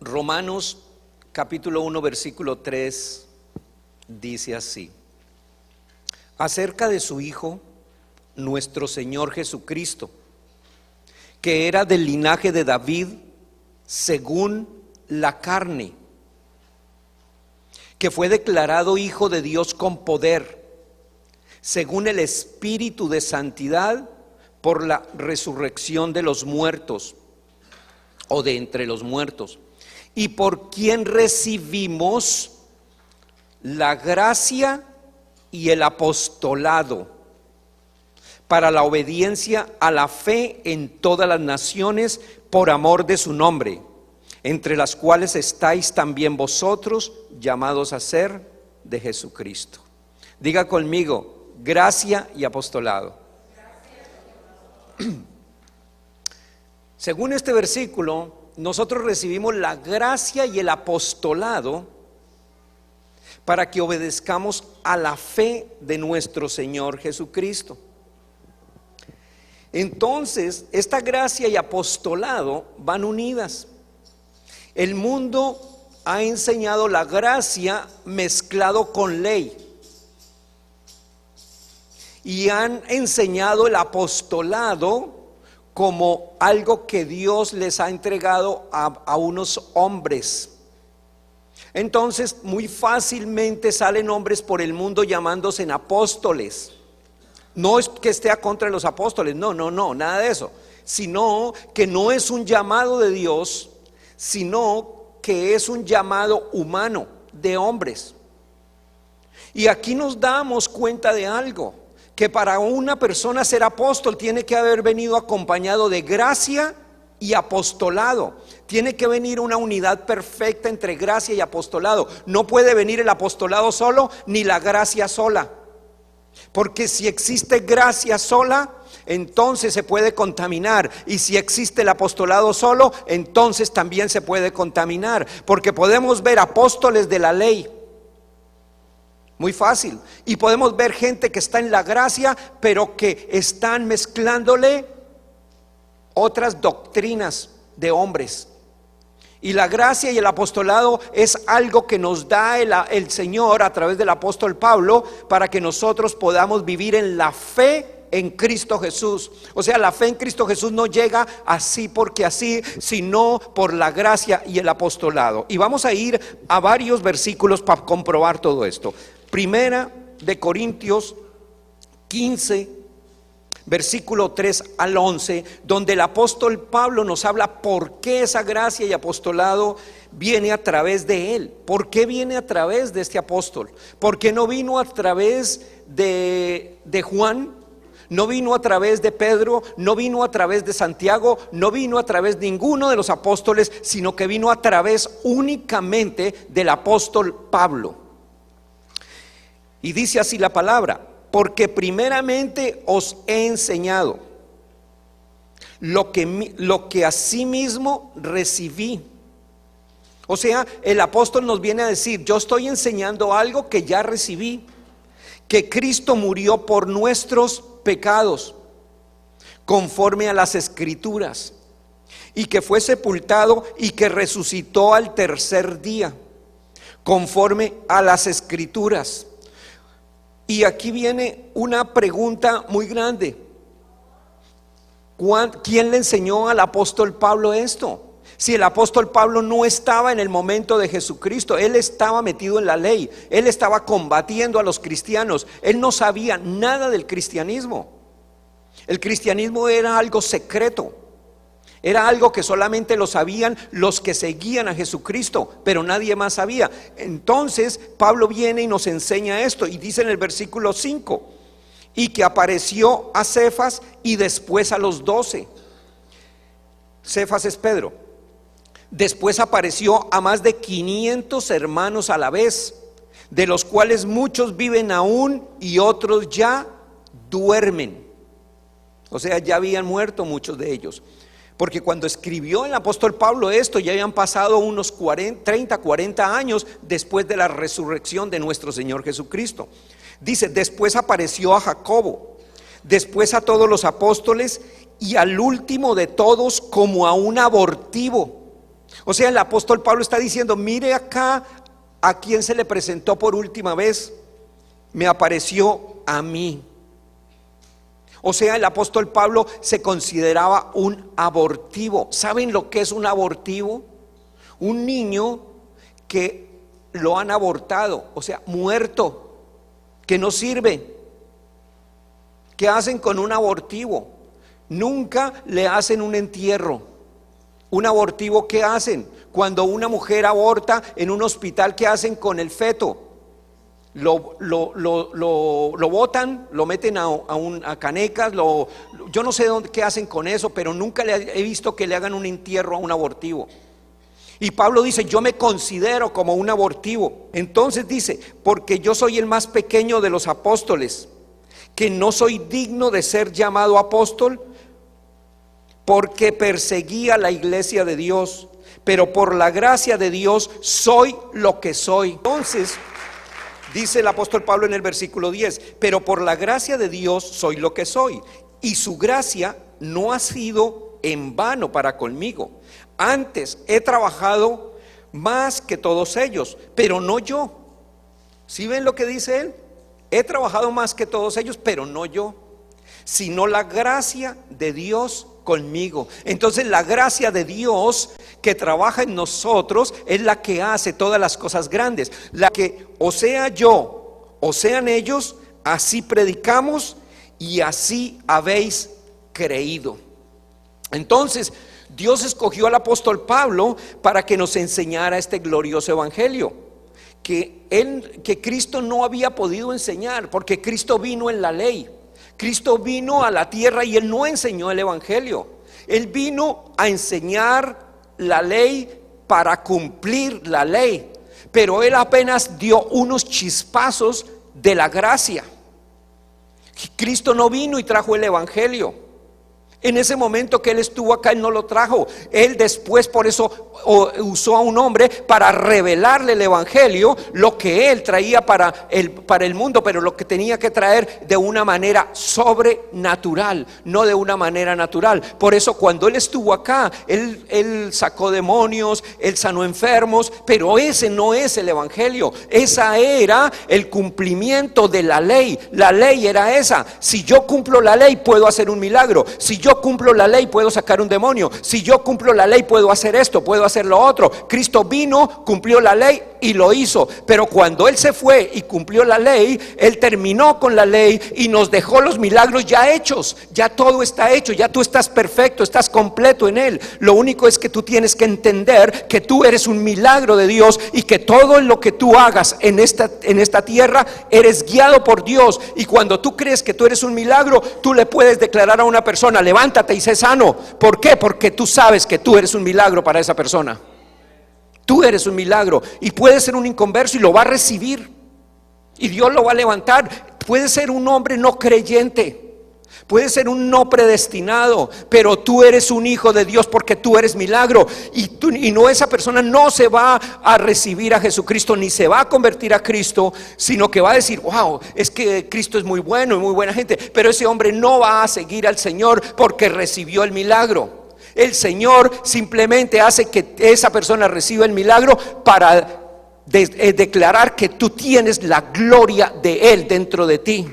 Romanos capítulo 1 versículo 3 dice así: acerca de su Hijo, nuestro Señor Jesucristo, que era del linaje de David según la carne, que fue declarado Hijo de Dios con poder, según el Espíritu de santidad, por la resurrección de los muertos, o de entre los muertos, y por quien recibimos la gracia y el apostolado para la obediencia a la fe en todas las naciones por amor de su nombre, entre las cuales estáis también vosotros, llamados a ser de Jesucristo. Diga conmigo: gracia y apostolado. Según este versículo, nosotros recibimos la gracia y el apostolado para que obedezcamos a la fe de nuestro Señor Jesucristo. Entonces, esta gracia y apostolado van unidas. El mundo ha enseñado la gracia mezclado con ley, y han enseñado el apostolado como algo que Dios les ha entregado a unos hombres. Entonces muy fácilmente salen hombres por el mundo llamándose apóstoles. No es que esté a contra de los apóstoles, no, nada de eso, sino que no es un llamado de Dios, sino que es un llamado humano de hombres. Y aquí nos damos cuenta de algo: que para una persona ser apóstol tiene que haber venido acompañado de gracia y apostolado. Tiene que venir una unidad perfecta entre gracia y apostolado. No puede venir el apostolado solo ni la gracia sola, porque si existe gracia sola, entonces se puede contaminar, y si existe el apostolado solo, entonces también se puede contaminar, porque podemos ver apóstoles de la ley, muy fácil, y podemos ver gente que está en la gracia, pero que están mezclándole otras doctrinas de hombres. Y la gracia y el apostolado es algo que nos da el Señor a través del apóstol Pablo, para que nosotros podamos vivir en la fe en Cristo Jesús. O sea, la fe en Cristo Jesús no llega así porque así, sino por la gracia y el apostolado. Y vamos a ir a varios versículos para comprobar todo esto. Primera de Corintios 15, versículo 3 al 11, donde el apóstol Pablo nos habla por qué esa gracia y apostolado viene a través de él. ¿Por qué viene a través de este apóstol? ¿Por qué no vino a través de Juan? No vino a través de Pedro, no vino a través de Santiago, no vino a través de ninguno de los apóstoles, sino que vino a través únicamente del apóstol Pablo. Y dice así la palabra: porque primeramente os he enseñado lo que asimismo recibí. O sea, el apóstol nos viene a decir: yo estoy enseñando algo que ya recibí, que Cristo murió por nuestros pecados conforme a las Escrituras, y que fue sepultado y que resucitó al tercer día conforme a las Escrituras. Y aquí viene una pregunta muy grande: ¿quién le enseñó al apóstol Pablo esto? Si el apóstol Pablo no estaba en el momento de Jesucristo, él estaba metido en la ley, él estaba combatiendo a los cristianos, él no sabía nada del cristianismo. El cristianismo era algo secreto, era algo que solamente lo sabían los que seguían a Jesucristo, pero nadie más sabía. Entonces Pablo viene y nos enseña esto, y dice en el versículo 5: y que apareció a Cefas y después a los 12. Cefas es Pedro. Después apareció a más de 500 hermanos a la vez, de los cuales muchos viven aún y otros ya duermen. O sea, ya habían muerto muchos de ellos, porque cuando escribió el apóstol Pablo esto, ya habían pasado unos 40 años después de la resurrección de nuestro Señor Jesucristo. Dice: después apareció a Jacobo, después a todos los apóstoles, y al último de todos como a un abortivo, O sea, el apóstol Pablo está diciendo, mire acá a quien se le presentó por última vez, me apareció a mí. O sea, el apóstol Pablo se consideraba un abortivo. ¿Saben lo que es un abortivo? Un niño que lo han abortado, o sea, muerto, que no sirve. ¿Qué hacen con un abortivo? Nunca le hacen un entierro. Un abortivo, ¿qué hacen? Cuando una mujer aborta en un hospital, ¿qué hacen con el feto? Lo botan, lo meten a canecas, yo no sé qué hacen con eso, pero nunca he visto que le hagan un entierro a un abortivo. Y Pablo dice, yo me considero como un abortivo. Entonces dice, porque yo soy el más pequeño de los apóstoles, que no soy digno de ser llamado apóstol, porque perseguía la iglesia de Dios, pero por la gracia de Dios soy lo que soy. Entonces dice el apóstol Pablo en el versículo 10, pero por la gracia de Dios soy lo que soy, y su gracia no ha sido en vano para conmigo. Antes he trabajado más que todos ellos, pero no yo. ¿Sí ven lo que dice él? He trabajado más que todos ellos, pero no yo, sino la gracia de Dios conmigo. Entonces la gracia de Dios que trabaja en nosotros es la que hace todas las cosas grandes. La que o sea yo o sean ellos, así predicamos y así habéis creído. Entonces Dios escogió al apóstol Pablo para que nos enseñara este glorioso evangelio que Cristo no había podido enseñar, porque Cristo vino en la ley. Cristo vino a la tierra y Él no enseñó el evangelio. Él vino a enseñar la ley para cumplir la ley, pero Él apenas dio unos chispazos de la gracia. Cristo no vino y trajo el evangelio. En ese momento que Él estuvo acá, Él no lo trajo. Él después, por eso usó a un hombre para revelarle el evangelio, lo que Él traía para el mundo, pero lo que tenía que traer de una manera sobrenatural, no de una manera natural. Por eso cuando Él estuvo acá, Él sacó demonios, Él sanó enfermos, pero ese no es el evangelio. Esa era el cumplimiento de la ley. La ley era esa: si yo cumplo la ley puedo hacer un milagro, si yo cumplo la ley puedo sacar un demonio, si yo cumplo la ley puedo hacer esto, puedo hacer lo otro. Cristo vino, cumplió la ley y lo hizo, pero cuando Él se fue y cumplió la ley, Él terminó con la ley y nos dejó los milagros ya hechos. Ya todo está hecho, ya tú estás perfecto, estás completo en Él. Lo único es que tú tienes que entender que tú eres un milagro de Dios y que todo lo que tú hagas en esta tierra eres guiado por Dios. Y cuando tú crees que tú eres un milagro, tú le puedes declarar a una persona: levántate y sé sano. ¿Por qué? Porque tú sabes que tú eres un milagro para esa persona. Tú eres un milagro, y puede ser un inconverso y lo va a recibir y Dios lo va a levantar. Puede ser un hombre no creyente, puede ser un no predestinado, pero tú eres un hijo de Dios porque tú eres milagro. Y no, esa persona no se va a recibir a Jesucristo ni se va a convertir a Cristo, sino que va a decir: wow, es que Cristo es muy bueno y muy buena gente. Pero ese hombre no va a seguir al Señor porque recibió el milagro. El Señor simplemente hace que esa persona reciba el milagro para declarar que tú tienes la gloria de Él dentro de ti.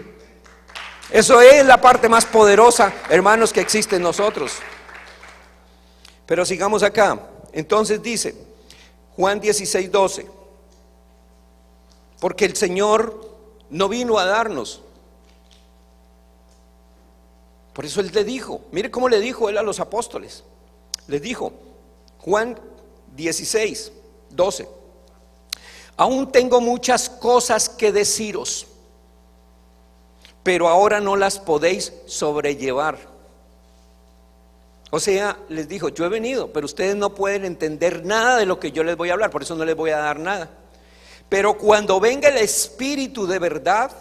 Eso es la parte más poderosa, hermanos, que existe en nosotros. Pero sigamos acá. Entonces dice Juan 16:12, porque el Señor no vino a darnos. Por eso Él le dijo, mire cómo le dijo Él a los apóstoles. Les dijo, Juan 16:12, aún tengo muchas cosas que deciros, pero ahora no las podéis sobrellevar. O sea, les dijo: yo he venido, pero ustedes no pueden entender nada de lo que yo les voy a hablar, por eso no les voy a dar nada. Pero cuando venga el Espíritu de verdad,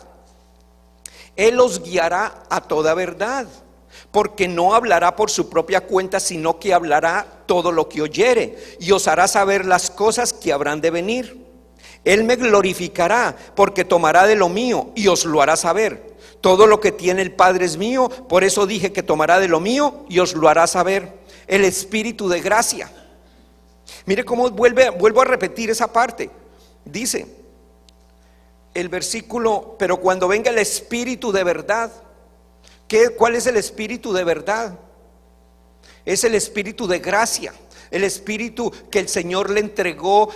Él os guiará a toda verdad, porque no hablará por su propia cuenta, sino que hablará todo lo que oyere, y os hará saber las cosas que habrán de venir. Él me glorificará, porque tomará de lo mío y os lo hará saber. Todo lo que tiene el Padre es mío, por eso dije que tomará de lo mío y os lo hará saber. El Espíritu de gracia. Mire cómo vuelvo a repetir esa parte. Dice el versículo: pero cuando venga el Espíritu de verdad. ¿Cuál es el Espíritu de verdad? Es el Espíritu de gracia, el Espíritu que el Señor le entregó.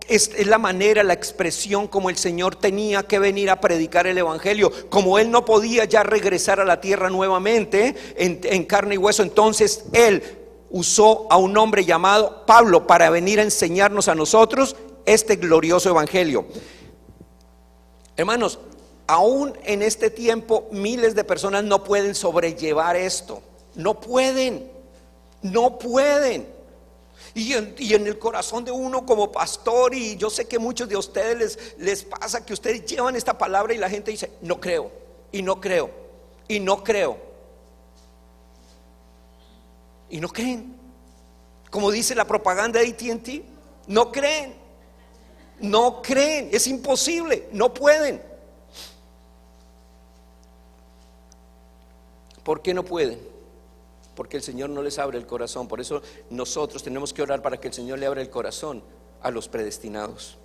Es la manera, la expresión como el Señor tenía que venir a predicar el Evangelio. Como Él no podía ya regresar a la tierra nuevamente en carne y hueso, entonces Él usó a un hombre llamado Pablo para venir a enseñarnos a nosotros este glorioso Evangelio. Hermanos, aún en este tiempo miles de personas no pueden sobrellevar esto. No pueden. Y en el corazón de uno como pastor, y yo sé que muchos de ustedes les pasa que ustedes llevan esta palabra y la gente dice: no creo, y no creo, y no creo, y no creen. Como dice la propaganda de AT&T, no creen, es imposible, no pueden. ¿Por qué no pueden? Porque el Señor no les abre el corazón. Por eso nosotros tenemos que orar para que el Señor le abra el corazón a los predestinados.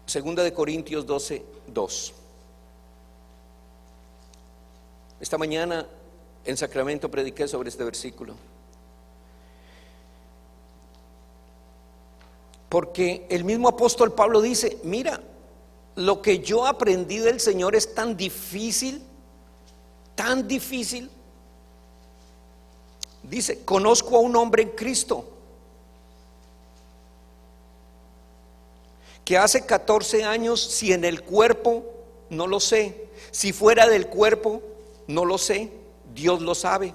Segunda de Corintios 12:2. Esta mañana en Sacramento prediqué sobre este versículo, porque el mismo apóstol Pablo dice: mira, lo que yo aprendí del Señor es tan difícil. Dice: conozco a un hombre en Cristo que hace 14 años, si en el cuerpo, no lo sé; si fuera del cuerpo, no lo sé, Dios lo sabe.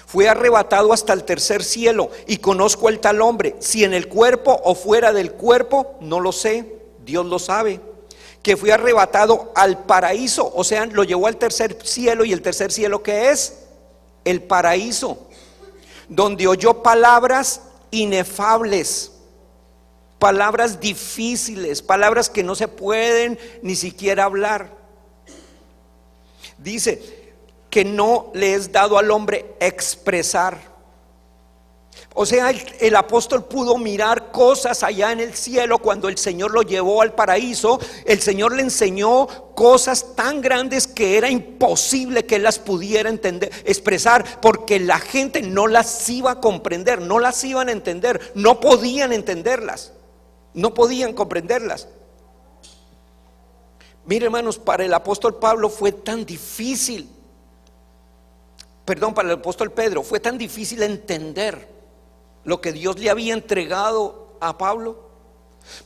Fue arrebatado hasta el tercer cielo, y conozco al tal hombre, si en el cuerpo o fuera del cuerpo, no lo sé, Dios lo sabe. Que fue arrebatado al paraíso, o sea, lo llevó al tercer cielo. ¿Y el tercer cielo qué es? El paraíso, donde oyó palabras inefables, palabras difíciles, palabras que no se pueden ni siquiera hablar. Dice que no le es dado al hombre expresar. O sea, el apóstol pudo mirar cosas allá en el cielo. Cuando el Señor lo llevó al paraíso, el Señor le enseñó cosas tan grandes que era imposible que él las pudiera entender, expresar, porque la gente no las iba a comprender, no las iban a entender, no podían entenderlas, no podían comprenderlas. Mire, hermanos, para el apóstol Pablo fue tan difícil, para el apóstol Pedro fue tan difícil entender lo que Dios le había entregado a Pablo,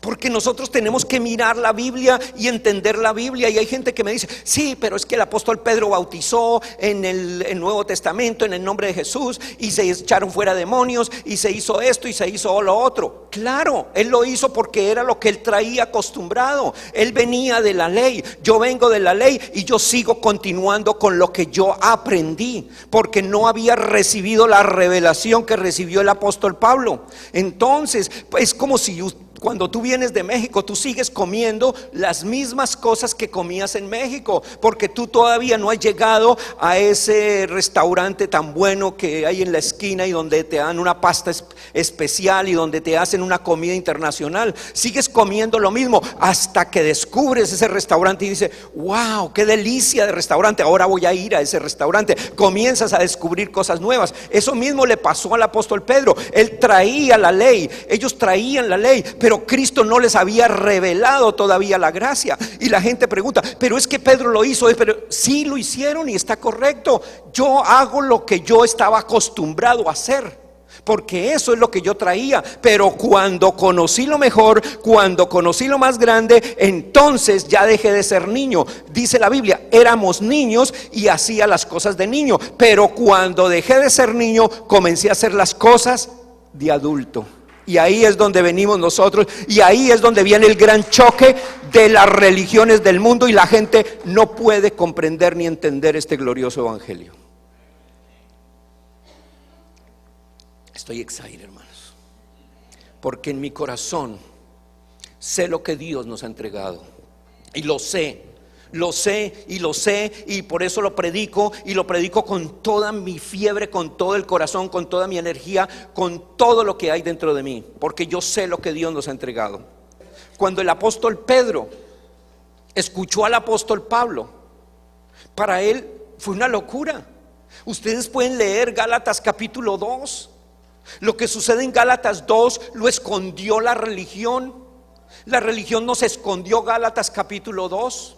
porque nosotros tenemos que mirar la Biblia y entender la Biblia. Y hay gente que me dice: sí, pero es que el apóstol Pedro bautizó en el Nuevo Testamento en el nombre de Jesús, y se echaron fuera demonios, y se hizo esto y se hizo lo otro. Claro, él lo hizo porque era lo que él traía acostumbrado. Él venía de la ley, yo vengo de la ley, y yo sigo continuando con lo que yo aprendí, porque no había recibido la revelación que recibió el apóstol Pablo. Entonces, es como si cuando tú vienes de México, tú sigues comiendo las mismas cosas que comías en México, porque tú todavía no has llegado a ese restaurante tan bueno que hay en la esquina, y donde te dan una pasta especial, y donde te hacen una comida internacional. Sigues comiendo lo mismo hasta que descubres ese restaurante y dices: wow, qué delicia de restaurante, ahora voy a ir a ese restaurante. Comienzas a descubrir cosas nuevas. Eso mismo le pasó al apóstol Pedro. Él traía la ley, ellos traían la ley, pero Cristo no les había revelado todavía la gracia. Y la gente pregunta: pero es que Pedro lo hizo. Pero sí, lo hicieron y está correcto. Yo hago lo que yo estaba acostumbrado a hacer, porque eso es lo que yo traía. Pero cuando conocí lo mejor, cuando conocí lo más grande, entonces ya dejé de ser niño. Dice la Biblia: éramos niños y hacía las cosas de niño. Pero cuando dejé de ser niño, comencé a hacer las cosas de adulto. Y ahí es donde venimos nosotros, y ahí es donde viene el gran choque de las religiones del mundo, y la gente no puede comprender ni entender este glorioso evangelio. Estoy excited, hermanos, porque en mi corazón sé lo que Dios nos ha entregado, y lo sé Lo sé y por eso lo predico, y lo predico con toda mi fiebre, con todo el corazón, con toda mi energía, con todo lo que hay dentro de mí, porque yo sé lo que Dios nos ha entregado. Cuando el apóstol Pedro escuchó al apóstol Pablo, para él fue una locura. Ustedes pueden leer Gálatas capítulo 2. Lo que sucede en Gálatas 2 lo escondió la religión. La religión nos escondió Gálatas capítulo 2.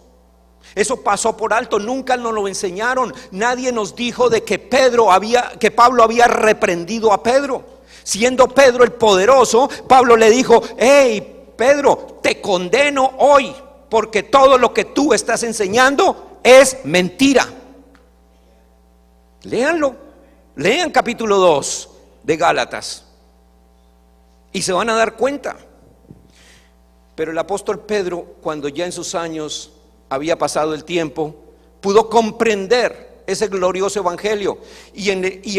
Eso pasó por alto, nunca nos lo enseñaron. Nadie nos dijo de que Pablo había reprendido a Pedro. Siendo Pedro el poderoso, Pablo le dijo: hey Pedro, te condeno hoy, porque todo lo que tú estás enseñando es mentira. Léanlo, lean capítulo 2 de Gálatas y se van a dar cuenta. Pero el apóstol Pedro, cuando ya en sus años había pasado el tiempo, pudo comprender ese glorioso evangelio. Y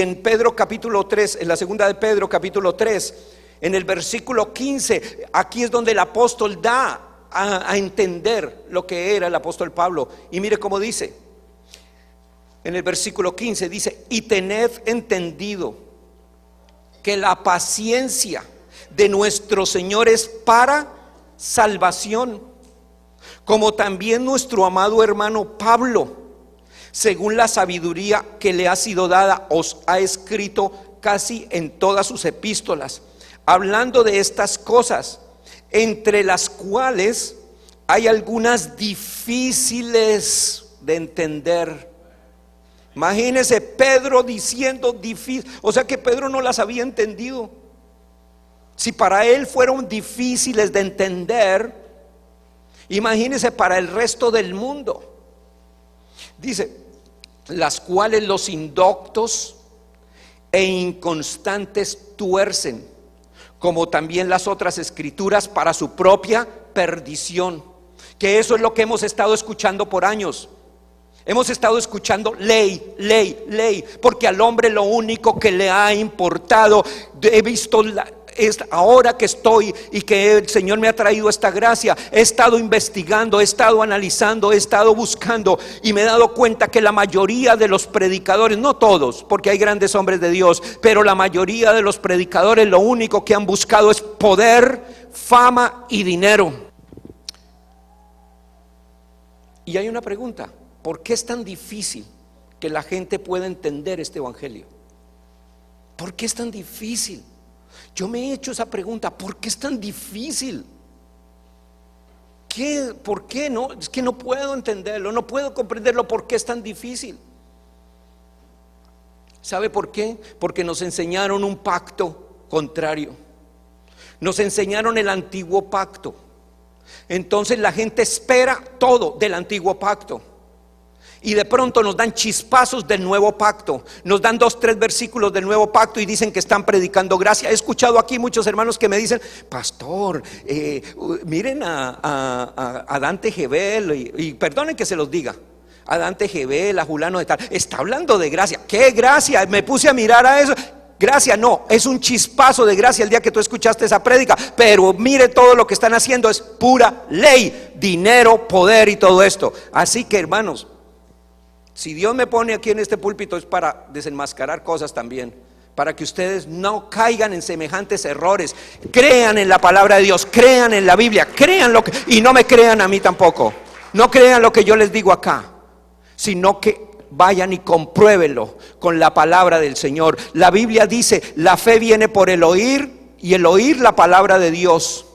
en Pedro capítulo 3, en la segunda de Pedro capítulo 3, en el versículo 15, aquí es donde el apóstol da a entender lo que era el apóstol Pablo. Y mire cómo dice, en el versículo 15 dice: y tened entendido que la paciencia de nuestro Señor es para salvación, como también nuestro amado hermano Pablo, según la sabiduría que le ha sido dada, os ha escrito casi en todas sus epístolas, hablando de estas cosas, entre las cuales hay algunas difíciles de entender. Imagínese Pedro diciendo difícil, o sea que Pedro no las había entendido. Si para él fueron difíciles de entender, imagínese para el resto del mundo. Dice: las cuales los indoctos e inconstantes tuercen, como también las otras escrituras, para su propia perdición. Que eso es lo que hemos estado escuchando por años. Hemos estado escuchando ley, ley, ley, porque al hombre lo único que le ha importado, he visto es ahora que estoy y que el Señor me ha traído esta gracia, he estado investigando, he estado analizando, he estado buscando, y me he dado cuenta que la mayoría de los predicadores, no todos, porque hay grandes hombres de Dios, pero la mayoría de los predicadores lo único que han buscado es poder, fama y dinero. Y hay una pregunta: ¿por qué es tan difícil que la gente pueda entender este evangelio? ¿Por qué es tan difícil? Yo me he hecho esa pregunta: ¿por qué es tan difícil? ¿Por qué no? Es que no puedo entenderlo, no puedo comprenderlo. ¿Por qué es tan difícil? ¿Sabe por qué? Porque nos enseñaron un pacto contrario. Nos enseñaron el antiguo pacto. Entonces la gente espera todo del antiguo pacto, y de pronto nos dan chispazos del nuevo pacto, nos dan 2, 3 versículos del nuevo pacto y dicen que están predicando gracia. He escuchado aquí muchos hermanos que me dicen: pastor, miren a Dante Gebel, y perdonen que se los diga, a Dante Gebel, a Julano de tal, está hablando de gracia. ¿Qué gracia? Me puse a mirar a eso. Gracia no, es un chispazo de gracia el día que tú escuchaste esa prédica, pero mire todo lo que están haciendo, es pura ley, dinero, poder y todo esto. Así que hermanos, si Dios me pone aquí en este púlpito es para desenmascarar cosas también, para que ustedes no caigan en semejantes errores. Crean en la palabra de Dios, crean en la Biblia, crean lo que, y no me crean a mí tampoco. No crean lo que yo les digo acá, sino que vayan y compruébenlo con la palabra del Señor. La Biblia dice: la fe viene por el oír, y el oír la palabra de Dios.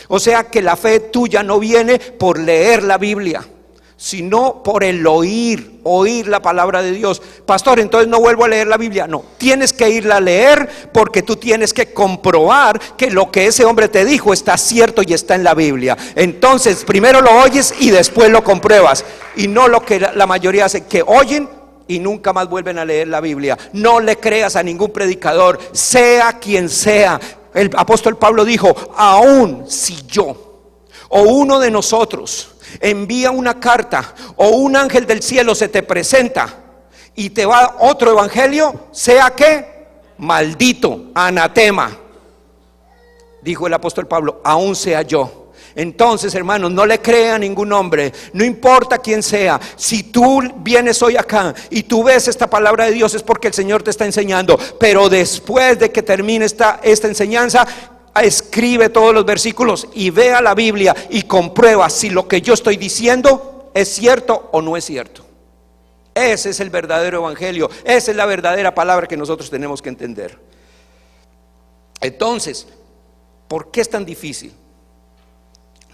O sea que la fe tuya no viene por leer la Biblia, sino por el oír la palabra de Dios. Pastor, entonces no vuelvo a leer la Biblia. No, tienes que irla a leer, porque tú tienes que comprobar que lo que ese hombre te dijo está cierto y está en la Biblia. Entonces primero lo oyes y después lo compruebas, y no lo que la mayoría hace, que oyen y nunca más vuelven a leer la Biblia. No le creas a ningún predicador, sea quien sea. El apóstol Pablo dijo: aún si yo o uno de nosotros envía una carta, o un ángel del cielo se te presenta y te va otro evangelio, sea que maldito, anatema, dijo el apóstol Pablo, aún sea yo. Entonces, hermanos, no le crea a ningún hombre, no importa quién sea. Si tú vienes hoy acá y tú ves esta palabra de Dios, es porque el Señor te está enseñando. Pero después de que termine esta enseñanza, escribe todos los versículos y vea la Biblia y comprueba si lo que yo estoy diciendo es cierto o no es cierto. Ese es el verdadero evangelio, esa es la verdadera palabra que nosotros tenemos que entender. Entonces, ¿por qué es tan difícil?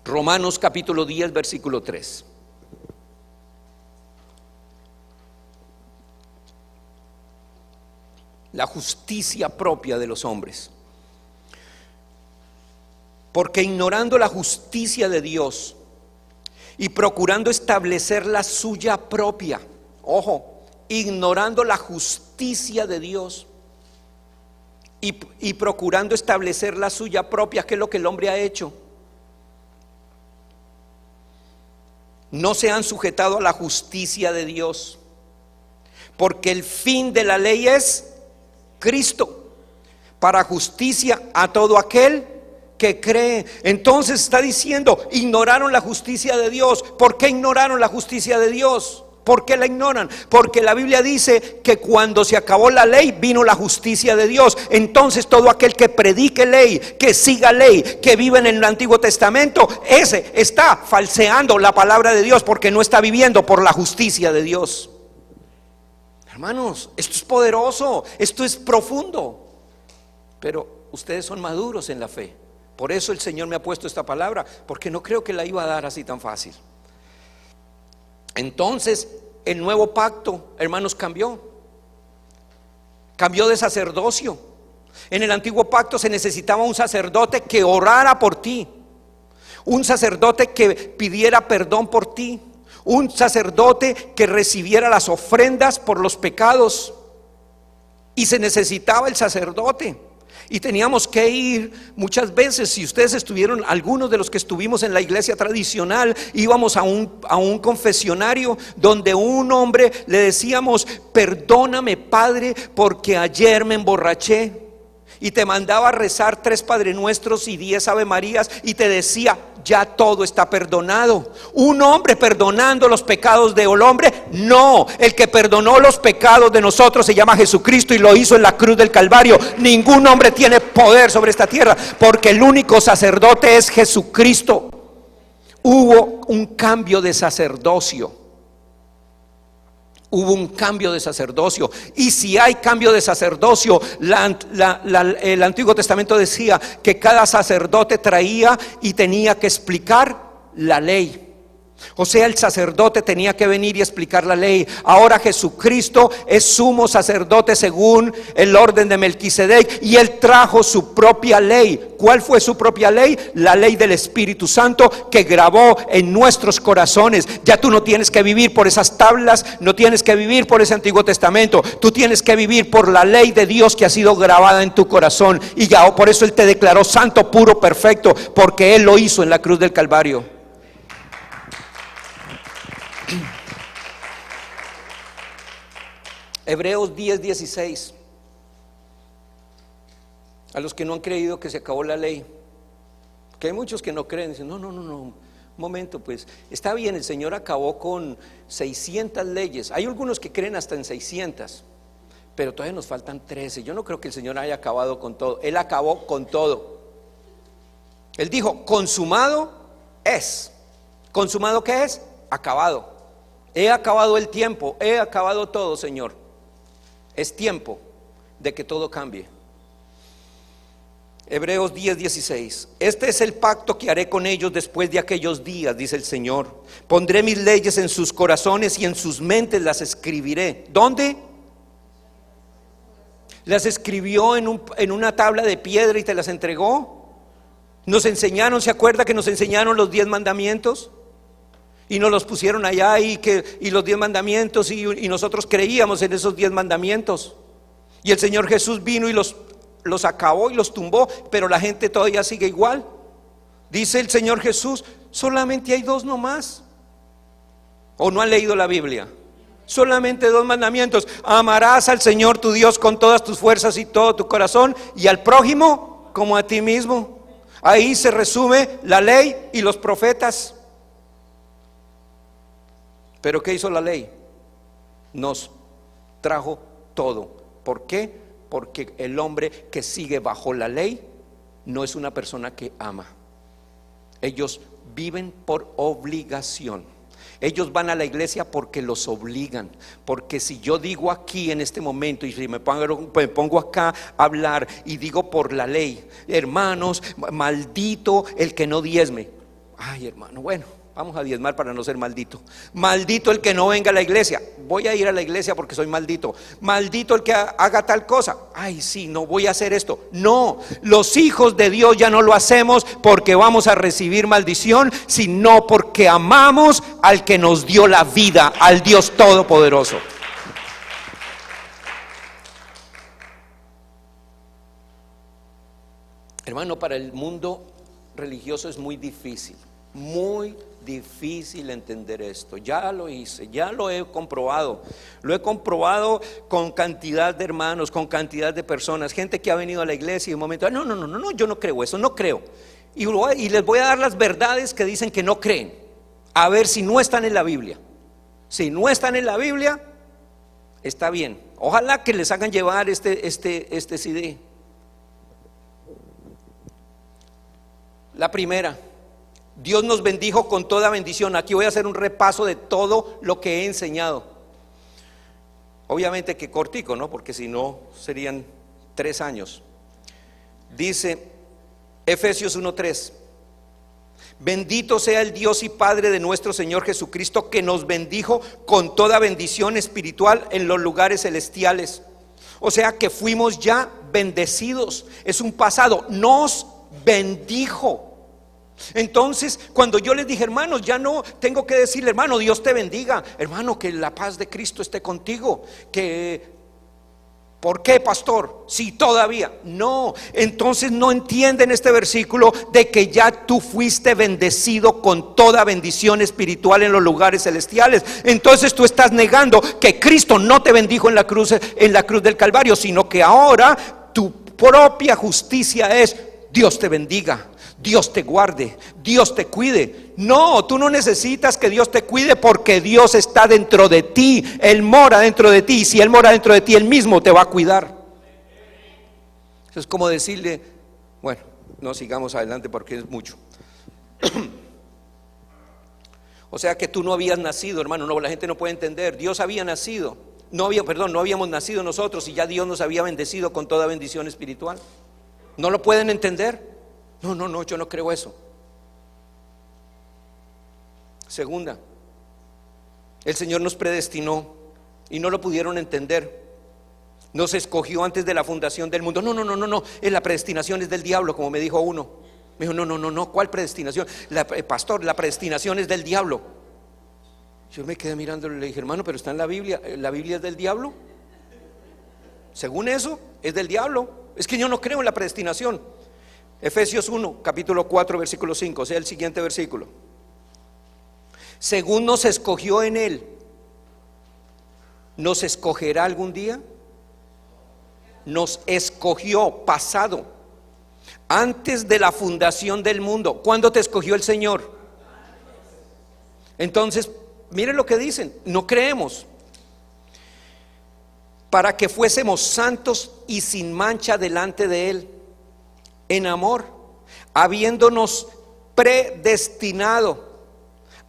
Romanos capítulo 10, versículo 3. La justicia propia de los hombres. Porque ignorando la justicia de Dios y procurando establecer la suya propia, ojo, ignorando la justicia de Dios y procurando establecer la suya propia, que es lo que el hombre ha hecho, no se han sujetado a la justicia de Dios, porque el fin de la ley es Cristo, para justicia a todo aquel que cree. Entonces está diciendo, ignoraron la justicia de Dios. ¿Por qué ignoraron la justicia de Dios? ¿Por qué la ignoran? Porque la Biblia dice que cuando se acabó la ley vino la justicia de Dios. Entonces todo aquel que predique ley, que siga ley, que vive en el Antiguo Testamento, ese está falseando la palabra de Dios, porque no está viviendo por la justicia de Dios. Hermanos, esto es poderoso, esto es profundo. Pero ustedes son maduros en la fe. Por eso el Señor me ha puesto esta palabra, porque no creo que la iba a dar así tan fácil. Entonces el nuevo pacto, hermanos, cambió de sacerdocio. En el antiguo pacto se necesitaba un sacerdote que orara por ti, un sacerdote que pidiera perdón por ti, un sacerdote que recibiera las ofrendas por los pecados. Y se necesitaba el sacerdote. Y teníamos que ir muchas veces. Si ustedes estuvieron, algunos de los que estuvimos en la iglesia tradicional, íbamos a un confesionario donde un hombre le decíamos: perdóname, Padre, porque ayer me emborraché. Y te mandaba a rezar 3 Padre Nuestros y 10 Ave Marías y te decía: ya todo está perdonado. Un hombre perdonando los pecados de un hombre, no. El que perdonó los pecados de nosotros se llama Jesucristo y lo hizo en la cruz del Calvario. Ningún hombre tiene poder sobre esta tierra, porque el único sacerdote es Jesucristo. Hubo un cambio de sacerdocio. Hubo un cambio de sacerdocio. Y si hay cambio de sacerdocio, el Antiguo Testamento decía que cada sacerdote traía y tenía que explicar la ley. O sea, el sacerdote tenía que venir y explicar la ley. Ahora Jesucristo es sumo sacerdote según el orden de Melquisedec, y Él trajo su propia ley. ¿Cuál fue su propia ley? La ley del Espíritu Santo, que grabó en nuestros corazones. Ya tú no tienes que vivir por esas tablas, no tienes que vivir por ese Antiguo Testamento. Tú tienes que vivir por la ley de Dios que ha sido grabada en tu corazón. Y ya por eso Él te declaró santo, puro, perfecto, porque Él lo hizo en la cruz del Calvario. Hebreos 10, 16. A los que no han creído que se acabó la ley, que hay muchos que no creen, dicen: no, un momento, pues está bien, el Señor acabó con 600 leyes. Hay algunos que creen hasta en 600, pero todavía nos faltan 13. Yo no creo que el Señor haya acabado con todo. Él acabó con todo. Él dijo: consumado es. ¿Consumado qué es? Acabado. He acabado el tiempo, he acabado todo, Señor. Es tiempo de que todo cambie. Hebreos 10, 16. Este es el pacto que haré con ellos después de aquellos días, dice el Señor. Pondré mis leyes en sus corazones y en sus mentes las escribiré. ¿Dónde? Las escribió en una tabla de piedra y te las entregó. Nos enseñaron, ¿se acuerda que nos enseñaron los 10 mandamientos? Y nos los pusieron allá y los 10 mandamientos y nosotros creíamos en esos 10 mandamientos. Y el Señor Jesús vino y los acabó y los tumbó, pero la gente todavía sigue igual. Dice el Señor Jesús: solamente hay 2 nomás. ¿O no han leído la Biblia? Solamente 2 mandamientos: amarás al Señor tu Dios con todas tus fuerzas y todo tu corazón, y al prójimo como a ti mismo. Ahí se resume la ley y los profetas. Pero ¿qué hizo la ley? Nos trajo todo. ¿Por qué? Porque el hombre que sigue bajo la ley no es una persona que ama. Ellos viven por obligación. Ellos van a la iglesia porque los obligan. Porque si yo digo aquí en este momento, y si me pongo acá a hablar y digo por la ley, hermanos, maldito el que no diezme. Ay, hermano, bueno, vamos a diezmar para no ser maldito. Maldito el que no venga a la iglesia. Voy a ir a la iglesia porque soy maldito. Maldito el que haga tal cosa. Ay, sí, no voy a hacer esto. No, los hijos de Dios ya no lo hacemos porque vamos a recibir maldición, sino porque amamos al que nos dio la vida, al Dios Todopoderoso. Hermano, para el mundo religioso es muy difícil entender esto. Ya lo hice, ya lo he comprobado con cantidad de hermanos, con cantidad de personas, gente que ha venido a la iglesia y de un momento, no, yo no creo eso, no creo. Y les voy a dar las verdades que dicen que no creen, a ver si no están en la Biblia. Si no están en la Biblia, está bien. Ojalá que les hagan llevar este CD. La primera: Dios nos bendijo con toda bendición. Aquí voy a hacer un repaso de todo lo que he enseñado. Obviamente que cortico, ¿no? Porque si no serían 3 años. Dice Efesios 1:3: bendito sea el Dios y Padre de nuestro Señor Jesucristo, que nos bendijo con toda bendición espiritual en los lugares celestiales. O sea que fuimos ya bendecidos. Es un pasado. Nos bendijo. Entonces, cuando yo les dije, hermanos, ya no tengo que decirle, hermano, Dios te bendiga, hermano, que la paz de Cristo esté contigo, ¿por qué, pastor? Si todavía no. Entonces no entienden este versículo de que ya tú fuiste bendecido con toda bendición espiritual en los lugares celestiales. Entonces tú estás negando que Cristo no te bendijo en la cruz del Calvario, sino que ahora tu propia justicia es: Dios te bendiga, Dios te guarde, Dios te cuide. No, tú no necesitas que Dios te cuide, porque Dios está dentro de ti. Él mora dentro de ti, y si Él mora dentro de ti, Él mismo te va a cuidar. Eso es como decirle, bueno, no sigamos adelante porque es mucho. O sea que tú no habías nacido, hermano. No, la gente no puede entender. Dios había nacido. No habíamos nacido nosotros, y ya Dios nos había bendecido con toda bendición espiritual. ¿No lo pueden entender? No, yo no creo eso. Segunda: el Señor nos predestinó y no lo pudieron entender. Nos escogió antes de la fundación del mundo. No, la predestinación es del diablo, como me dijo uno. Me dijo, no, ¿cuál predestinación? Pastor, la predestinación es del diablo. Yo me quedé mirándolo y le dije, hermano, pero está en la Biblia. ¿La Biblia es del diablo? Según eso, es del diablo. Es que yo no creo en la predestinación. Efesios 1, capítulo 4, versículo 5, o sea, el siguiente versículo. Según nos escogió en Él, ¿nos escogerá algún día? Nos escogió, pasado, antes de la fundación del mundo. ¿Cuándo te escogió el Señor? Entonces, miren lo que dicen, no creemos. Para que fuésemos santos y sin mancha delante de Él, en amor, habiéndonos predestinado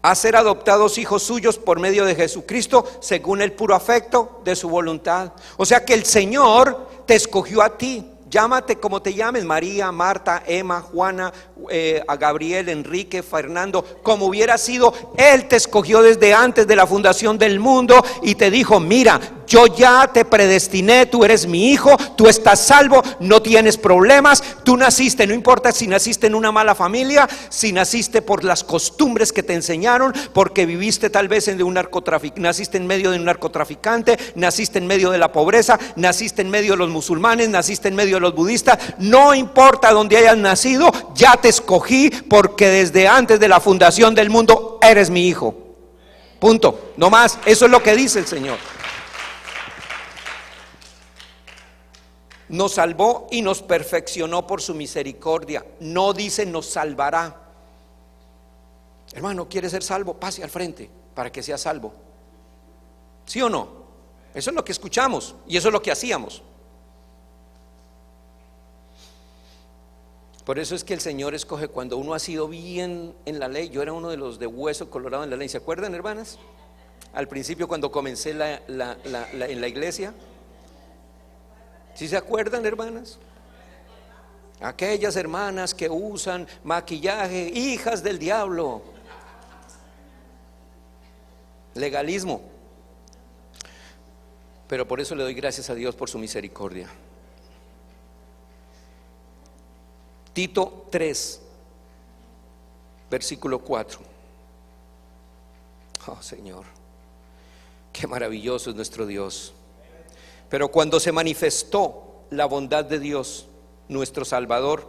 a ser adoptados hijos suyos por medio de Jesucristo, según el puro afecto de su voluntad. O sea que el Señor te escogió a ti. Llámate como te llames, María, Marta, Emma, Juana, a Gabriel, Enrique, Fernando, como hubiera sido. Él te escogió desde antes de la fundación del mundo y te dijo, mira, yo ya te predestiné, tú eres mi hijo, tú estás salvo, no tienes problemas. Tú naciste, no importa si naciste en una mala familia, si naciste por las costumbres que te enseñaron, porque viviste tal vez en un narcotraficante, naciste en medio de un narcotraficante, naciste en medio de la pobreza, naciste en medio de los musulmanes, naciste en medio de los budistas. No importa dónde hayas nacido, ya te escogí, porque desde antes de la fundación del mundo eres mi hijo. Punto, no más. Eso es lo que dice el Señor. Nos salvó y nos perfeccionó por su misericordia. No dice nos salvará. Hermano, ¿quiere ser salvo? Pase al frente para que sea salvo. ¿Sí o no? Eso es lo que escuchamos y eso es lo que hacíamos. Por eso es que el Señor escoge cuando uno ha sido bien en la ley. Yo era uno de los de hueso colorado en la ley. ¿Se acuerdan, hermanas? Al principio, cuando comencé en la iglesia. ¿Sí se acuerdan, hermanas? Aquellas hermanas que usan maquillaje, hijas del diablo. Legalismo. Pero por eso le doy gracias a Dios por su misericordia. Tito 3, versículo 4. Oh Señor, qué maravilloso es nuestro Dios. Pero cuando se manifestó la bondad de Dios, nuestro Salvador,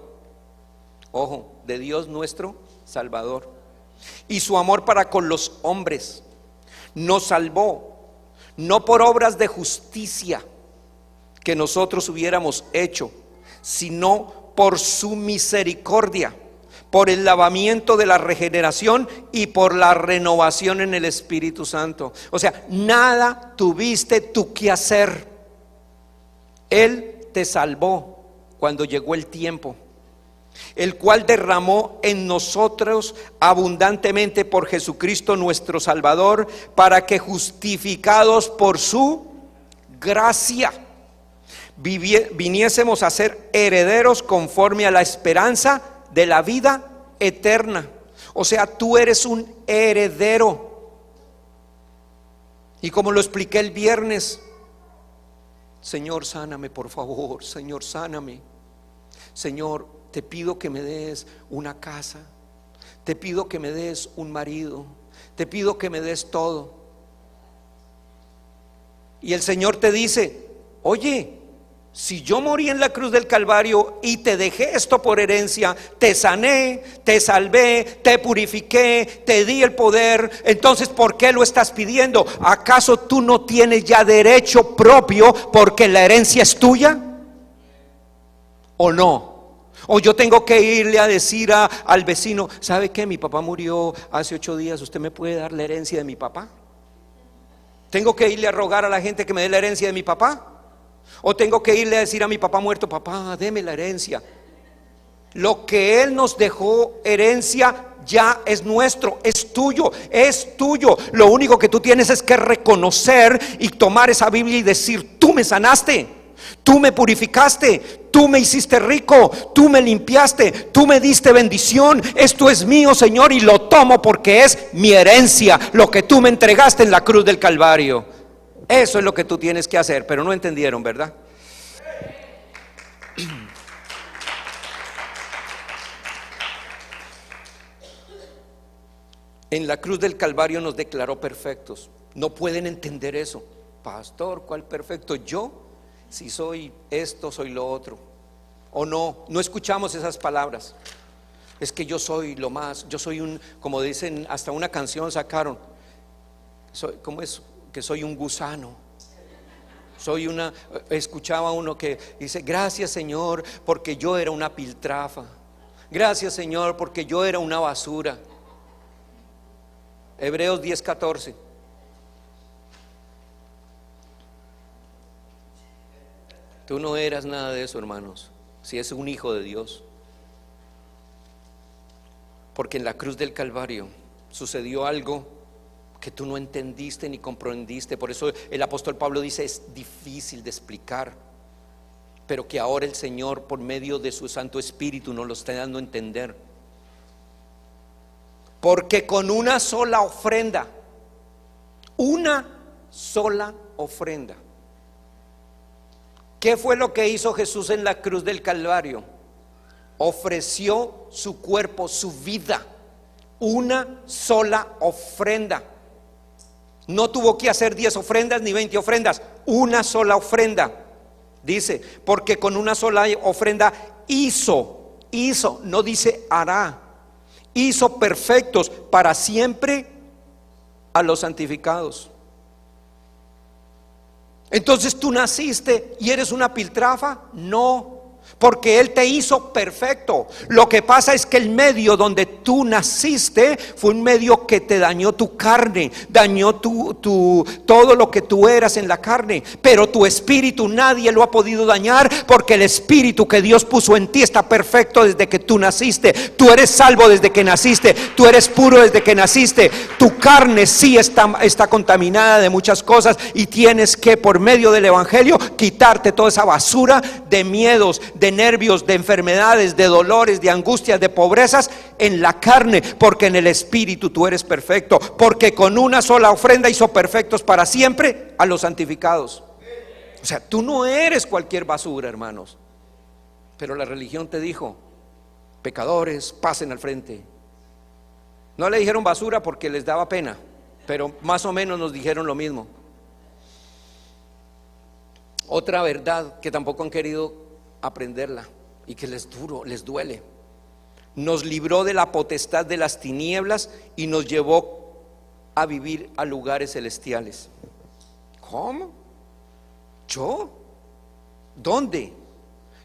ojo, de Dios nuestro Salvador, y su amor para con los hombres, nos salvó, no por obras de justicia que nosotros hubiéramos hecho, sino por su misericordia, por el lavamiento de la regeneración y por la renovación en el Espíritu Santo. O sea, nada tuviste tú que hacer. Él te salvó cuando llegó el tiempo, el cual derramó en nosotros abundantemente por Jesucristo nuestro Salvador, para que justificados por su gracia viniésemos a ser herederos conforme a la esperanza de la vida eterna. O sea, tú eres un heredero. Y como lo expliqué el viernes, Señor, sáname por favor, Señor, sáname. Señor, te pido que me des una casa, te pido que me des un marido, te pido que me des todo. Y el Señor te dice: oye, si yo morí en la cruz del Calvario y te dejé esto por herencia, te sané, te salvé, te purifiqué, te di el poder, entonces ¿por qué lo estás pidiendo? ¿Acaso tú no tienes ya derecho propio porque la herencia es tuya? ¿O no? O yo tengo que irle a decir al vecino: ¿sabe qué? Mi papá murió hace 8 días, ¿usted me puede dar la herencia de mi papá? ¿Tengo que irle a rogar a la gente que me dé la herencia de mi papá? ¿O tengo que irle a decir a mi papá muerto: papá, deme la herencia? Lo que Él nos dejó herencia ya es nuestro, es tuyo, es tuyo. Lo único que tú tienes es que reconocer y tomar esa Biblia y decir: tú me sanaste, tú me purificaste, tú me hiciste rico, tú me limpiaste, tú me diste bendición. Esto es mío, Señor, y lo tomo porque es mi herencia, lo que tú me entregaste en la cruz del Calvario. Eso es lo que tú tienes que hacer. Pero no entendieron, ¿verdad? En la cruz del Calvario nos declaró perfectos. No pueden entender eso. Pastor, ¿cuál perfecto? Yo, si soy esto, soy lo otro. O no escuchamos esas palabras. Es que yo soy lo más, yo soy un, como dicen, hasta una canción sacaron. ¿Cómo es? Que soy un gusano. Escuchaba uno que dice: gracias, Señor, porque yo era una piltrafa. Gracias, Señor, porque yo era una basura. Hebreos 10:14. Tú no eras nada de eso, hermanos, si es un hijo de Dios. Porque en la cruz del Calvario sucedió algo que tú no entendiste ni comprendiste. Por eso el apóstol Pablo dice: es difícil de explicar, pero que ahora el Señor, por medio de su Santo Espíritu, nos lo está dando a entender. Porque con una sola ofrenda, ¿qué fue lo que hizo Jesús en la cruz del Calvario? Ofreció su cuerpo, su vida. Una sola ofrenda. No tuvo que hacer 10 ofrendas ni 20 ofrendas, una sola ofrenda. Dice: porque con una sola ofrenda hizo, no dice hará, hizo perfectos para siempre a los santificados. Entonces tú naciste y eres una piltrafa. No, porque Él te hizo perfecto. Lo que pasa es que el medio donde tú naciste fue un medio que te dañó tu carne, dañó todo lo que tú eras en la carne. Pero tu espíritu nadie lo ha podido dañar, porque el espíritu que Dios puso en ti está perfecto desde que tú naciste. Tú eres salvo desde que naciste, tú eres puro desde que naciste. Tu carne sí está contaminada de muchas cosas, y tienes que, por medio del evangelio, quitarte toda esa basura de miedos, de nervios, de enfermedades, de dolores, de angustias, de pobrezas en la carne, porque en el espíritu tú eres perfecto, porque con una sola ofrenda hizo perfectos para siempre a los santificados. O sea, tú no eres cualquier basura, hermanos. Pero la religión te dijo: pecadores, pasen al frente. No le dijeron basura porque les daba pena, pero más o menos nos dijeron lo mismo. Otra verdad que tampoco han querido aprenderla y que les duele: nos libró de la potestad de las tinieblas y nos llevó a vivir a lugares celestiales. ¿Cómo? ¿Yo? ¿Dónde?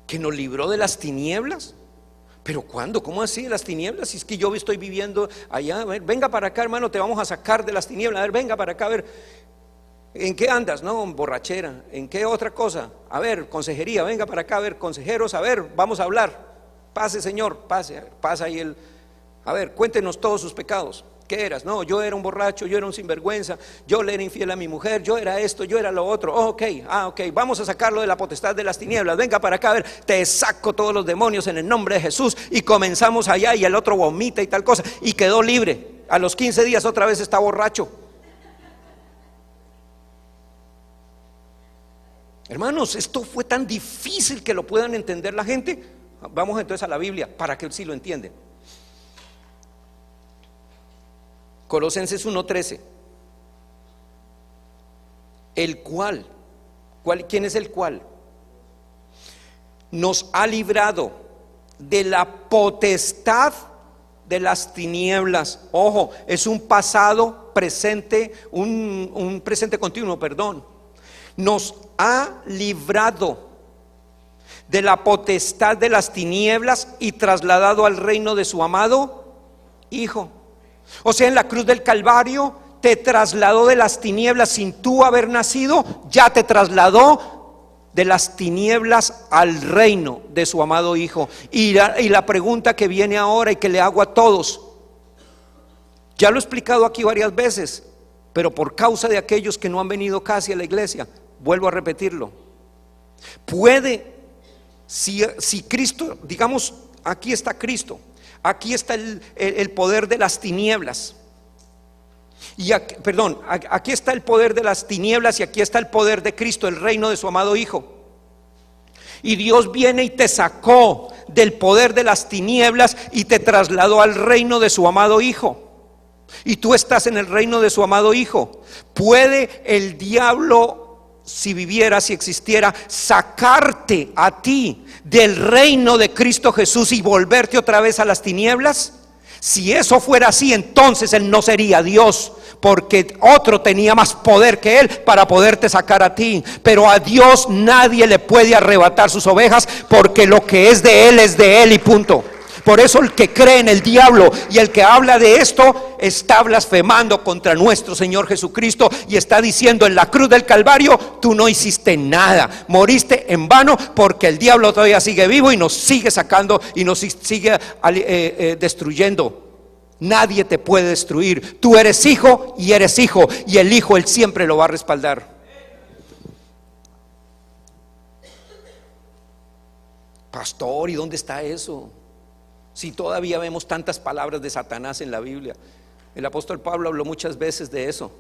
¿Que nos libró de las tinieblas? ¿Pero cuándo? ¿Cómo así de las tinieblas? Si es que yo estoy viviendo allá. A ver, venga para acá, hermano, te vamos a sacar de las tinieblas. A ver, venga para acá, a ver. ¿En qué andas? No, borrachera. ¿En qué otra cosa? A ver, consejería, venga para acá, a ver, consejeros, a ver, vamos a hablar. Pase, señor, pase, pasa ahí a ver, cuéntenos todos sus pecados. ¿Qué eras? No, yo era un borracho, yo era un sinvergüenza, yo le era infiel a mi mujer, yo era esto, yo era lo otro. Oh, ok, vamos a sacarlo de la potestad de las tinieblas. Venga para acá, a ver, te saco todos los demonios en el nombre de Jesús. Y comenzamos allá, y el otro vomita y tal cosa, y quedó libre. A los 15 días otra vez está borracho. Hermanos, esto fue tan difícil que lo puedan entender la gente. Vamos entonces a la Biblia para que sí lo entiendan. Colosenses 1:13. ¿Quién es el cual? Nos ha librado de la potestad de las tinieblas. Ojo, es un pasado presente, un presente continuo, perdón. Nos ha librado de la potestad de las tinieblas y trasladado al reino de su amado Hijo. O sea, en la cruz del Calvario te trasladó de las tinieblas sin tú haber nacido, ya te trasladó de las tinieblas al reino de su amado Hijo. Y la pregunta que viene ahora y que le hago a todos, ya lo he explicado aquí varias veces, pero por causa de aquellos que no han venido casi a la iglesia, vuelvo a repetirlo. Si Cristo, digamos, aquí está Cristo, aquí está el poder de las tinieblas, aquí está el poder de las tinieblas, y aquí está el poder de Cristo, el reino de su amado Hijo. Y Dios viene y te sacó del poder de las tinieblas y te trasladó al reino de su amado Hijo. Y tú estás en el reino de su amado Hijo. ¿Puede el diablo, si viviera, si existiera, sacarte a ti del reino de Cristo Jesús y volverte otra vez a las tinieblas? Si eso fuera así, entonces Él no sería Dios, porque otro tenía más poder que Él para poderte sacar a ti. Pero a Dios nadie le puede arrebatar sus ovejas, porque lo que es de Él y punto. Por eso el que cree en el diablo y el que habla de esto está blasfemando contra nuestro Señor Jesucristo, y está diciendo: en la cruz del Calvario tú no hiciste nada, moriste en vano, porque el diablo todavía sigue vivo y nos sigue sacando y nos sigue destruyendo. Nadie te puede destruir. Tú eres hijo y eres hijo, y el hijo Él siempre lo va a respaldar. Pastor, ¿y dónde está eso? Si todavía vemos tantas palabras de Satanás en la Biblia. El apóstol Pablo habló muchas veces de eso.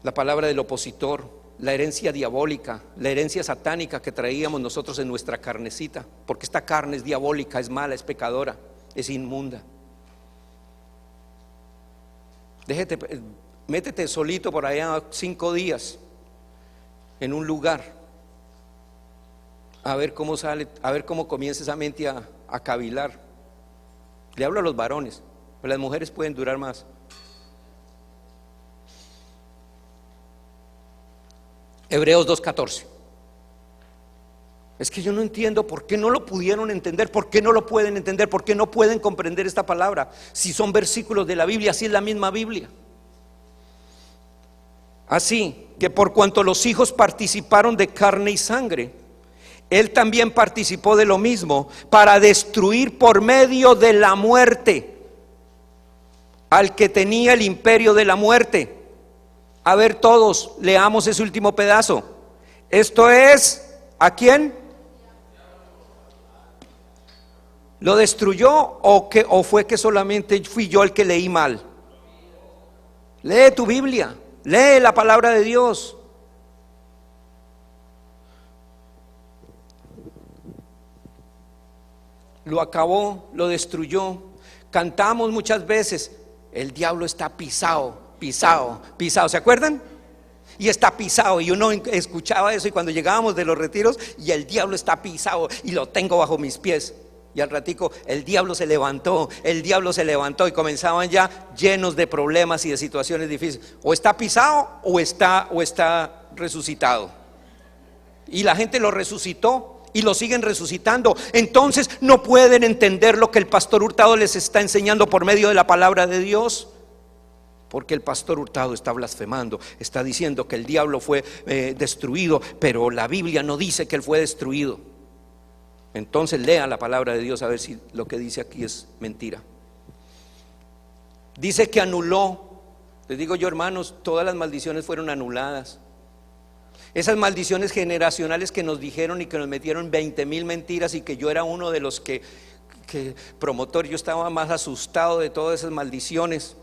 La palabra del opositor, la herencia diabólica, la herencia satánica que traíamos nosotros en nuestra carnecita, porque esta carne es diabólica, es mala, es pecadora, es inmunda. Métete solito por allá 5 días en un lugar, a ver cómo sale, a ver cómo comienza esa mente a cavilar. Le hablo a los varones, pero las mujeres pueden durar más. Hebreos 2:14. Es que yo no entiendo por qué no lo pudieron entender, por qué no lo pueden entender, por qué no pueden comprender esta palabra. Si son versículos de la Biblia, si es la misma Biblia. Así que por cuanto los hijos participaron de carne y sangre, Él también participó de lo mismo, para destruir por medio de la muerte al que tenía el imperio de la muerte. A ver, todos leamos ese último pedazo. Esto es, ¿a quién? ¿Lo destruyó o fue que solamente fui yo el que leí mal? Lee tu Biblia, lee la palabra de Dios. Lo acabó, lo destruyó. Cantamos muchas veces, el diablo está pisado, pisado, pisado. ¿Se acuerdan? Y está pisado, y uno escuchaba eso, y cuando llegábamos de los retiros, y el diablo está pisado y lo tengo bajo mis pies. Y al ratico el diablo se levantó, y comenzaban ya llenos de problemas y de situaciones difíciles. O está pisado o está resucitado. Y la gente lo resucitó y lo siguen resucitando. Entonces no pueden entender lo que el pastor Hurtado les está enseñando por medio de la palabra de Dios. Porque el pastor Hurtado está blasfemando, está diciendo que el diablo fue destruido, pero la Biblia no dice que él fue destruido. Entonces lea la palabra de Dios a ver si lo que dice aquí es mentira. Dice que anuló. Les digo yo, hermanos, todas las maldiciones fueron anuladas. Esas maldiciones generacionales que nos dijeron y que nos metieron 20,000 mentiras, y que yo era uno de los que promotor, yo estaba más asustado de todas esas maldiciones.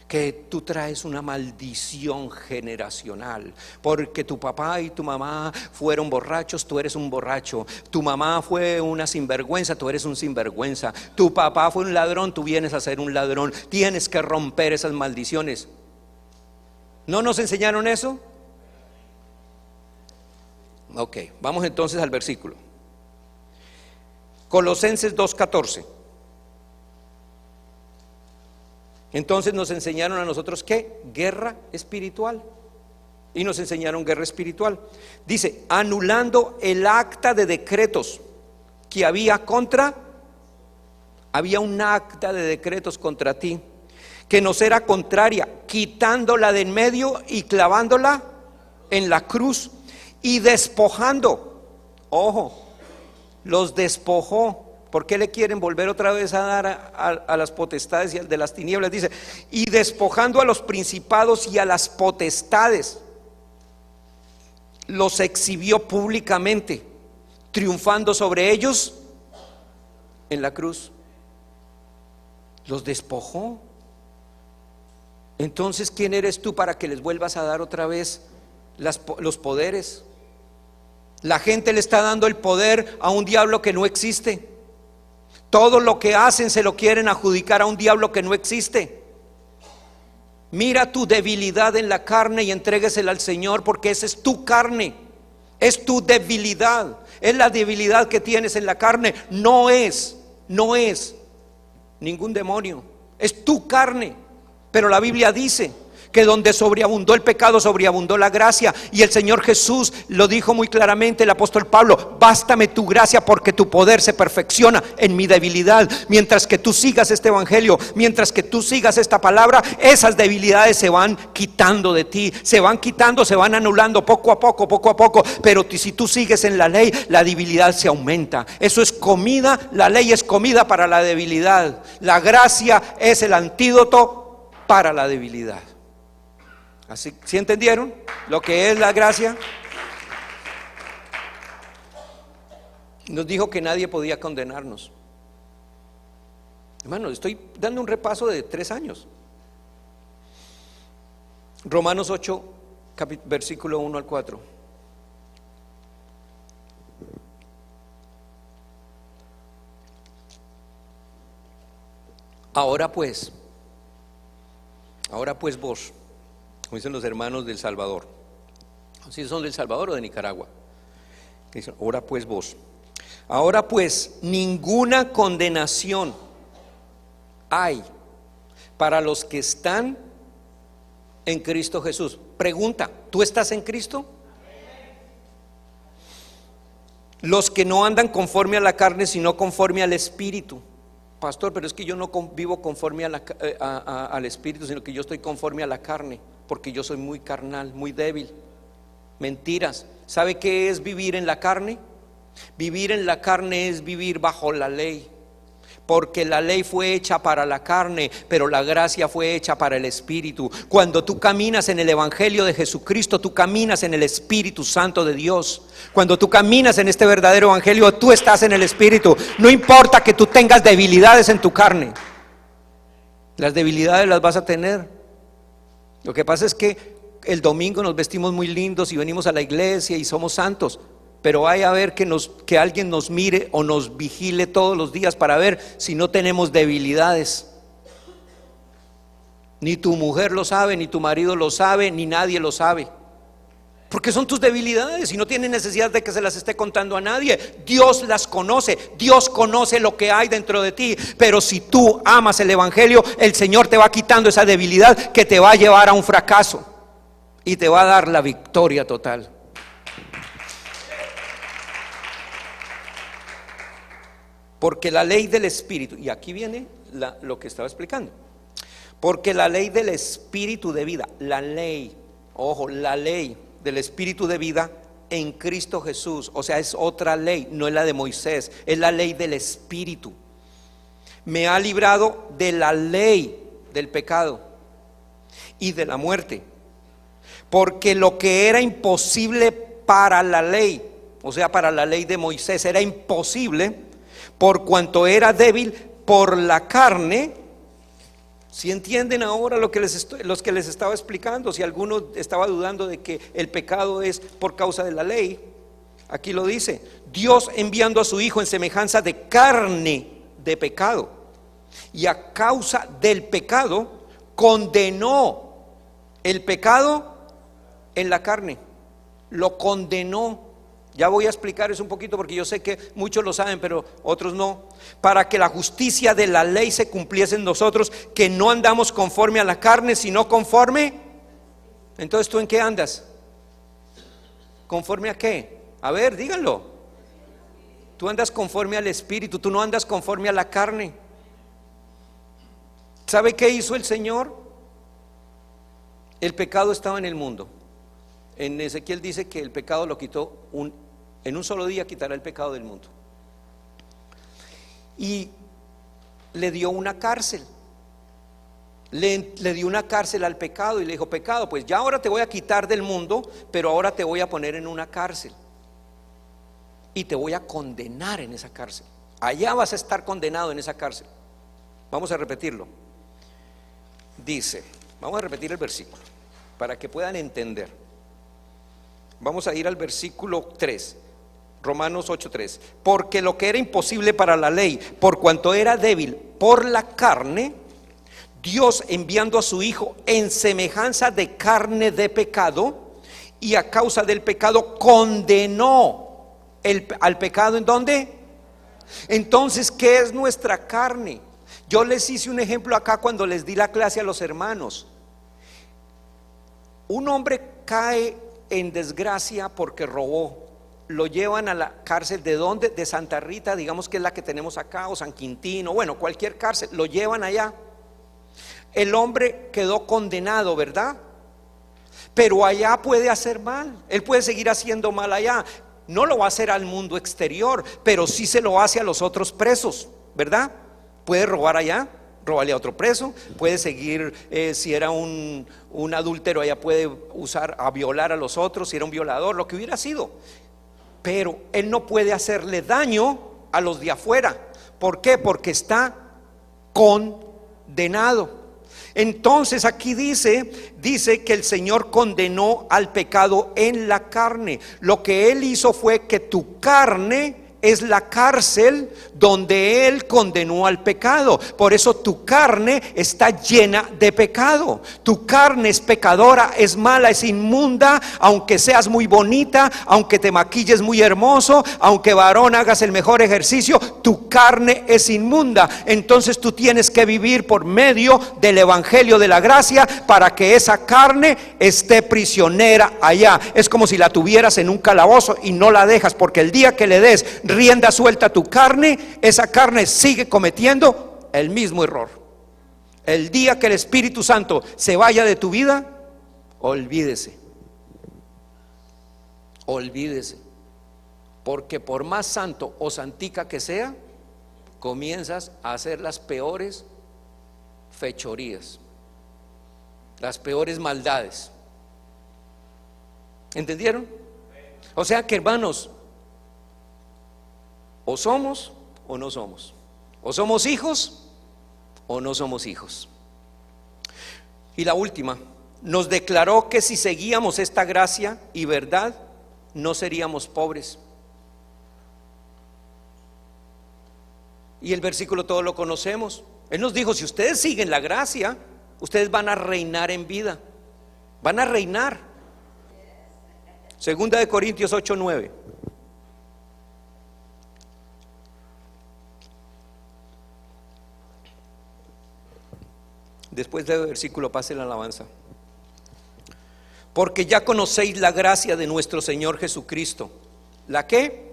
Que tú traes una maldición generacional, porque tu papá y tu mamá fueron borrachos, tú eres un borracho. Tu mamá fue una sinvergüenza, tú eres un sinvergüenza. Tu papá fue un ladrón, tú vienes a ser un ladrón. Tienes que romper esas maldiciones. ¿No nos enseñaron eso? Ok, vamos entonces al versículo. Colosenses 2:14. Entonces nos enseñaron a nosotros ¿qué? Guerra espiritual. Y nos enseñaron guerra espiritual. Dice, anulando el acta de decretos que había un acta de decretos contra ti, que nos era contraria, quitándola de en medio y clavándola en la cruz, y despojando, ojo, los despojó. ¿Por qué le quieren volver otra vez a dar a las potestades y al de las tinieblas? Dice, y despojando a los principados y a las potestades, los exhibió públicamente, triunfando sobre ellos en la cruz. Los despojó. Entonces, ¿quién eres tú para que les vuelvas a dar otra vez los poderes? La gente le está dando el poder a un diablo que no existe. Todo lo que hacen se lo quieren adjudicar a un diablo que no existe. Mira tu debilidad en la carne y entréguesela al Señor, porque esa es tu carne, es tu debilidad, es la debilidad que tienes en la carne. No es ningún demonio, es tu carne. Pero la Biblia dice que donde sobreabundó el pecado, sobreabundó la gracia. Y el Señor Jesús lo dijo muy claramente, el apóstol Pablo: bástame tu gracia, porque tu poder se perfecciona en mi debilidad. Mientras que tú sigas este evangelio, mientras que tú sigas esta palabra, esas debilidades se van quitando de ti, se van quitando, se van anulando poco a poco. Pero si tú sigues en la ley, la debilidad se aumenta. Eso es comida, la ley es comida para la debilidad. La gracia es el antídoto para la debilidad. Así, ¿sí entendieron lo que es la gracia? Nos dijo que nadie podía condenarnos. Hermano, estoy dando un repaso de 3 años. Romanos 8, versículo 1 al 4. Ahora pues vos, como dicen los hermanos del Salvador, si son del Salvador o de Nicaragua, que dicen, ahora pues ninguna condenación hay para los que están en Cristo Jesús. Pregunta, ¿tú estás en Cristo? Los que no andan conforme a la carne, sino conforme al Espíritu. Pastor, pero es que yo no vivo conforme al Espíritu, sino que yo estoy conforme a la carne, porque yo soy muy carnal, muy débil. Mentiras. ¿Sabe qué es vivir en la carne? Vivir en la carne es vivir bajo la ley, porque la ley fue hecha para la carne, pero la gracia fue hecha para el Espíritu. Cuando tú caminas en el Evangelio de Jesucristo, tú caminas en el Espíritu Santo de Dios. Cuando tú caminas en este verdadero Evangelio, tú estás en el Espíritu. No importa que tú tengas debilidades en tu carne, las debilidades las vas a tener. Lo que pasa es que el domingo nos vestimos muy lindos y venimos a la iglesia y somos santos, pero hay a ver que alguien nos mire o nos vigile todos los días para ver si no tenemos debilidades. Ni tu mujer lo sabe, ni tu marido lo sabe, ni nadie lo sabe, porque son tus debilidades y no tienes necesidad de que se las esté contando a nadie. Dios las conoce, Dios conoce lo que hay dentro de ti. Pero si tú amas el Evangelio, el Señor te va quitando esa debilidad que te va a llevar a un fracaso y te va a dar la victoria total. Porque la ley del Espíritu, y aquí viene lo que estaba explicando, porque la ley del Espíritu de vida, la ley, ojo, la ley del Espíritu de vida en Cristo Jesús, o sea, es otra ley, no es la de Moisés, es la ley del Espíritu. Me ha librado de la ley del pecado y de la muerte, porque lo que era imposible para la ley, o sea, para la ley de Moisés, era imposible por cuanto era débil por la carne. Si entienden ahora lo que los que les estaba explicando, si alguno estaba dudando de que el pecado es por causa de la ley, aquí lo dice: Dios enviando a su Hijo en semejanza de carne de pecado, y a causa del pecado condenó el pecado en la carne, lo condenó. Ya voy a explicar eso un poquito, porque yo sé que muchos lo saben, pero otros no. Para que la justicia de la ley se cumpliese en nosotros, que no andamos conforme a la carne, sino conforme. Entonces, ¿tú en qué andas? ¿Conforme a qué? A ver, díganlo. Tú andas conforme al Espíritu, tú no andas conforme a la carne. ¿Sabe qué hizo el Señor? El pecado estaba en el mundo. En Ezequiel dice que el pecado lo quitó en un solo día, quitará el pecado del mundo. Y le dio una cárcel. Le dio una cárcel al pecado y le dijo: pecado, pues ya ahora te voy a quitar del mundo, pero ahora te voy a poner en una cárcel y te voy a condenar en esa cárcel. Allá vas a estar condenado en esa cárcel. Vamos a repetirlo. Dice, vamos a repetir el versículo para que puedan entender. Vamos a ir al versículo 3, Romanos 8:3. Porque lo que era imposible para la ley, por cuanto era débil por la carne, Dios, enviando a su Hijo en semejanza de carne de pecado, y a causa del pecado condenó al pecado. ¿En dónde? Entonces, ¿qué es nuestra carne? Yo les hice un ejemplo acá cuando les di la clase a los hermanos. Un hombre cae en desgracia porque robó. Lo llevan a la cárcel. ¿De dónde? De Santa Rita, digamos que es la que tenemos acá, o San Quintín, o bueno, cualquier cárcel. Lo llevan allá. El hombre quedó condenado, ¿verdad? Pero allá puede hacer mal. Él puede seguir haciendo mal allá. No lo va a hacer al mundo exterior, pero sí se lo hace a los otros presos, ¿verdad? Puede robar allá, robarle a otro preso. Puede seguir, si era un adúltero, allá puede usar a violar a los otros, si era un violador, lo que hubiera sido. Pero él no puede hacerle daño a los de afuera. ¿Por qué? Porque está condenado. Entonces aquí dice que el Señor condenó al pecado en la carne. Lo que Él hizo fue que tu carne es la cárcel donde Él condenó al pecado. Por eso tu carne está llena de pecado. Tu carne es pecadora, es mala, es inmunda. Aunque seas muy bonita, aunque te maquilles muy hermoso, aunque varón hagas el mejor ejercicio, tu carne es inmunda. Entonces tú tienes que vivir por medio del evangelio de la gracia para que esa carne esté prisionera allá. Es como si la tuvieras en un calabozo y no la dejas, porque el día que le des rienda suelta a tu carne, esa carne sigue cometiendo el mismo error. El día que el Espíritu Santo se vaya de tu vida, olvídese, porque por más santo o santica que sea, comienzas a hacer las peores fechorías, las peores maldades. ¿Entendieron? O sea que, hermanos, o somos o no somos, o somos hijos o no somos hijos. Y la última, nos declaró que si seguíamos esta gracia y verdad, no seríamos pobres. Y el versículo todos lo conocemos. Él nos dijo: si ustedes siguen la gracia, ustedes van a reinar en vida, van a reinar. Segunda de Corintios 8:9. Después del versículo pase la alabanza. Porque ya conocéis la gracia de nuestro Señor Jesucristo. ¿La qué?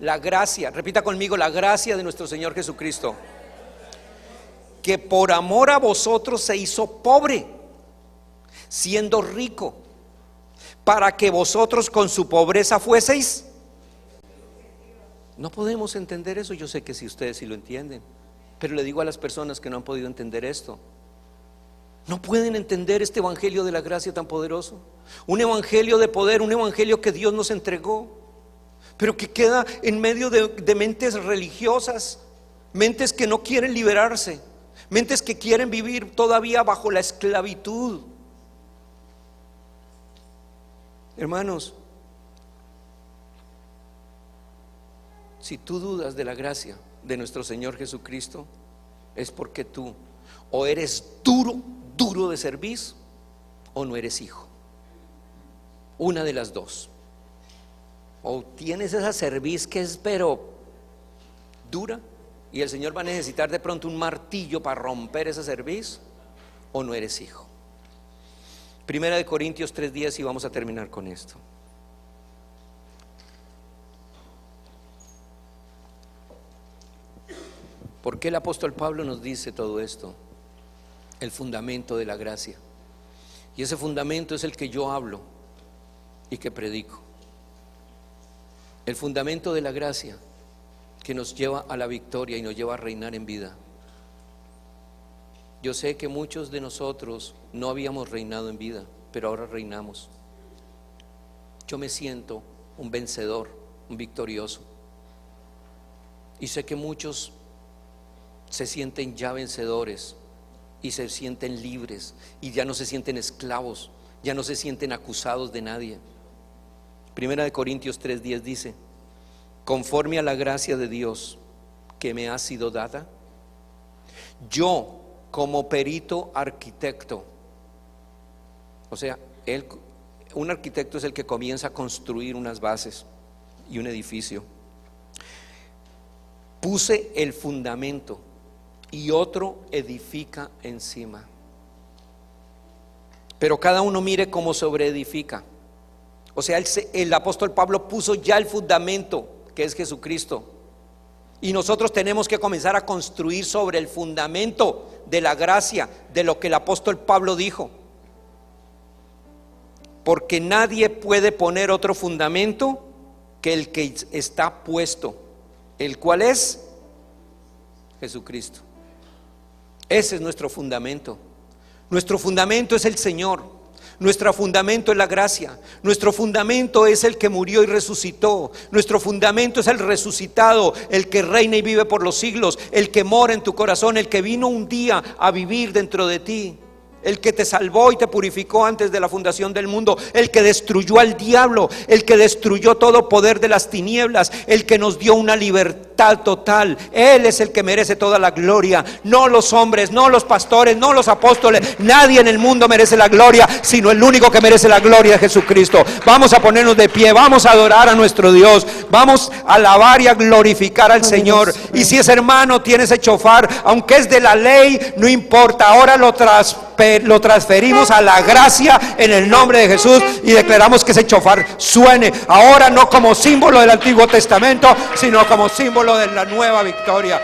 La gracia. Repita conmigo: la gracia de nuestro Señor Jesucristo, que por amor a vosotros se hizo pobre, siendo rico, para que vosotros con su pobreza fueseis. No podemos entender eso. Yo sé que si ustedes sí lo entienden, pero le digo a las personas que no han podido entender esto: no pueden entender este evangelio de la gracia tan poderoso, un evangelio de poder, un evangelio que Dios nos entregó, pero que queda en medio de mentes religiosas, mentes que no quieren liberarse, mentes que quieren vivir todavía bajo la esclavitud. Hermanos, si tú dudas de la gracia de nuestro Señor Jesucristo, es porque tú o eres duro de cerviz, o no eres hijo. Una de las dos. O tienes esa cerviz que es pero dura, y el Señor va a necesitar de pronto un martillo para romper esa cerviz, o no eres hijo. Primera de Corintios 3:10, y vamos a terminar con esto. ¿Por qué el apóstol Pablo nos dice todo esto? El fundamento de la gracia. Y ese fundamento es el que yo hablo y que predico. El fundamento de la gracia que nos lleva a la victoria y nos lleva a reinar en vida. Yo sé que muchos de nosotros no habíamos reinado en vida, pero ahora reinamos. Yo me siento un vencedor, un victorioso. Y sé que muchos se sienten ya vencedores y se sienten libres y ya no se sienten esclavos, ya no se sienten acusados de nadie. Primera de Corintios 3:10 dice: conforme a la gracia de Dios que me ha sido dada, yo como perito arquitecto, o sea, un arquitecto es el que comienza a construir unas bases y un edificio, puse el fundamento y otro edifica encima. Pero cada uno mire cómo sobreedifica. O sea, el apóstol Pablo puso ya el fundamento, que es Jesucristo, y nosotros tenemos que comenzar a construir sobre el fundamento de la gracia, de lo que el apóstol Pablo dijo. Porque nadie puede poner otro fundamento que el que está puesto, el cual es Jesucristo. Ese es nuestro fundamento. Nuestro fundamento es el Señor. Nuestro fundamento es la gracia. Nuestro fundamento es el que murió y resucitó. Nuestro fundamento es el resucitado, el que reina y vive por los siglos, el que mora en tu corazón, el que vino un día a vivir dentro de ti. el que te salvó y te purificó antes de la fundación del mundo, el que destruyó al diablo, el que destruyó todo poder de las tinieblas, el que nos dio una libertad total. Él es el que merece toda la gloria, no los hombres, no los pastores, no los apóstoles. Nadie en el mundo merece la gloria, sino el único que merece la gloria es Jesucristo. Vamos a ponernos de pie, vamos a adorar a nuestro Dios, vamos a alabar y a glorificar al Señor. Y si ese hermano tiene ese chofar, aunque es de la ley, no importa, ahora lo transferimos a la gracia en el nombre de Jesús y declaramos que ese chofar suene ahora, no como símbolo del Antiguo Testamento, sino como símbolo de la nueva victoria.